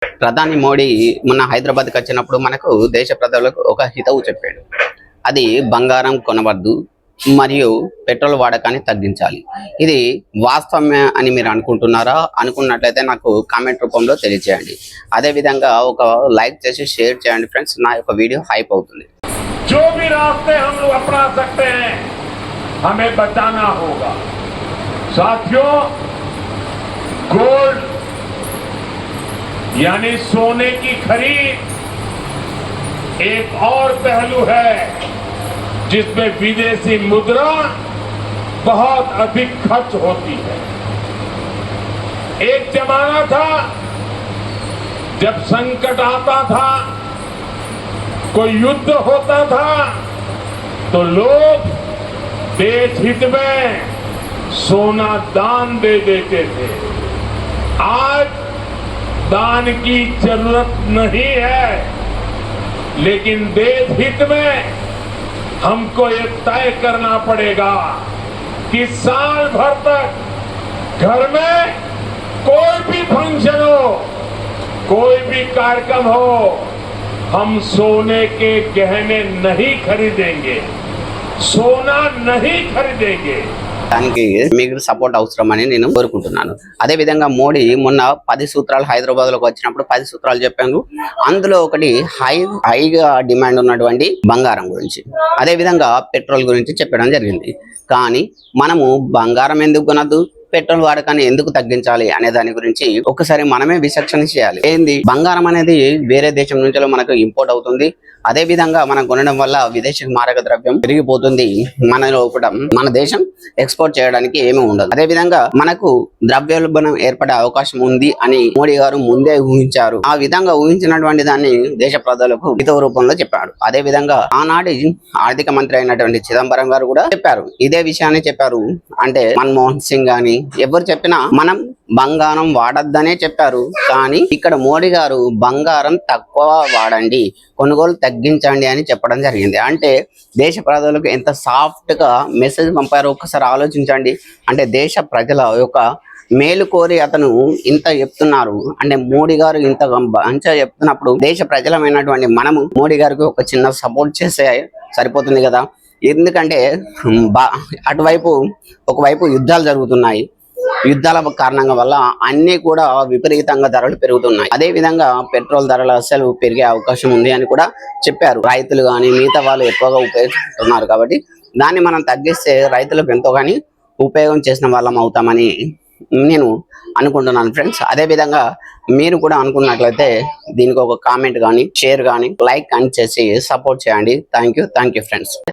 ప్రధాని మోడీ మొన్న హైదరాబాద్కి వచ్చినప్పుడు మనకు దేశ ప్రజలకు ఒక హితవు చెప్పాడు. అది బంగారం కొనవద్దు మరియు పెట్రోల్ వాడకాన్ని తగ్గించాలి. ఇది వాస్తవమే అని మీరు అనుకుంటున్నారా? అనుకున్నట్లయితే నాకు కామెంట్ రూపంలో తెలియజేయండి. అదేవిధంగా ఒక లైక్ చేసి షేర్ చేయండి ఫ్రెండ్స్. నా యొక్క వీడియో హైప్ అవుతుంది. जो भी रास्ते हम लोग अपना सकते हैं हमें बचाना होगा। साथियों, गोल्ड यानी सोने की खरीद एक और पहलू है जिसमें विदेशी मुद्रा बहुत अधिक खर्च होती है। एक जमाना था जब संकट आता था, कोई युद्ध होता था तो लोग देश हित में सोना दान दे देते थे। आज दान की जरूरत नहीं है, लेकिन देश हित में हमको ये तय करना पड़ेगा कि साल भर तक घर में कोई भी फंक्शन हो, कोई भी कार्यक्रम हो, हम सोने के गहने नहीं खरीदेंगे, सोना नहीं खरीदेंगे। దానికి మీకు సపోర్ట్ అవసరమని నేను కోరుకుంటున్నాను. అదే విధంగా మోడీ మొన్న 10 సూత్రాలు హైదరాబాద్ లోకి వచ్చినప్పుడు 10 సూత్రాలు చెప్పాను. అందులో ఒకటి హైగా డిమాండ్ ఉన్నటువంటి బంగారం గురించి, అదే విధంగా పెట్రోల్ గురించి చెప్పడం జరిగింది. కానీ మనము బంగారం ఎందుకు కొనద్దు, పెట్రోల్ వాడకాన్ని ఎందుకు తగ్గించాలి అనే దాని గురించి ఒకసారి మనమే విచక్షణ చేయాలి. ఏంది, బంగారం అనేది వేరే దేశం నుంచి మనకు ఇంపోర్ట్ అవుతుంది. అదే విధంగా మనం కొనడం వల్ల విదేశీ మారక ద్రవ్యం పెరిగిపోతుంది. మనలో కూడా మన దేశం ఎక్స్పోర్ట్ చేయడానికి ఏమీ ఉండదు. అదే విధంగా మనకు ద్రవ్యోల్బణం ఏర్పడే అవకాశం ఉంది అని మోడీ గారు ముందే ఊహించారు. ఆ విధంగా ఊహించినటువంటి దాన్ని దేశ ప్రజలకు హితవు రూపంలో చెప్పాడు. అదే విధంగా ఆనాటి ఆర్థిక మంత్రి అయినటువంటి చిదంబరం గారు కూడా చెప్పారు, ఇదే విషయాన్ని చెప్పారు. అంటే మన్మోహన్ సింగ్ గాని ఎవరు చెప్పినా మనం బంగారం వాడద్దనే చెప్పారు. కానీ ఇక్కడ మోడీ గారు బంగారం తక్కువ వాడండి, కొనుగోలు తగ్గించండి అని చెప్పడం జరిగింది. అంటే దేశ ప్రజలకు ఎంత సాఫ్ట్ గా మెసేజ్ పంపారో ఒక్కసారి ఆలోచించండి. అంటే దేశ ప్రజల యొక్క మేలు కోరి అతను ఇంత చెప్తున్నారు. అంటే మోడీ గారు ఇంత మంచిగా చెప్తున్నప్పుడు దేశ ప్రజలమైనటువంటి మనము మోడీ గారికి ఒక చిన్న సపోర్ట్ చేస్తే సరిపోతుంది కదా. ఎందుకంటే అటువైపు ఒకవైపు యుద్ధాలు జరుగుతున్నాయి. యుద్ధాల కారణంగా వల్ల అన్ని కూడా విపరీతంగా ధరలు పెరుగుతున్నాయి. అదే విధంగా పెట్రోల్ ధరలు అసలు పెరిగే అవకాశం ఉంది అని కూడా చెప్పారు. రైతులు కానీ మిగతా వాళ్ళు ఎక్కువగా ఉపయోగిస్తున్నారు కాబట్టి దాన్ని మనం తగ్గిస్తే రైతులకు ఎంతో కానీ ఉపయోగం చేసిన వాళ్ళం అవుతామని నేను అనుకుంటున్నాను ఫ్రెండ్స్. అదే విధంగా మీరు కూడా అనుకున్నట్లయితే దీనికి ఒక కామెంట్ కానీ షేర్ కానీ లైక్ కానీ చేసి సపోర్ట్ చేయండి. Thank you friends.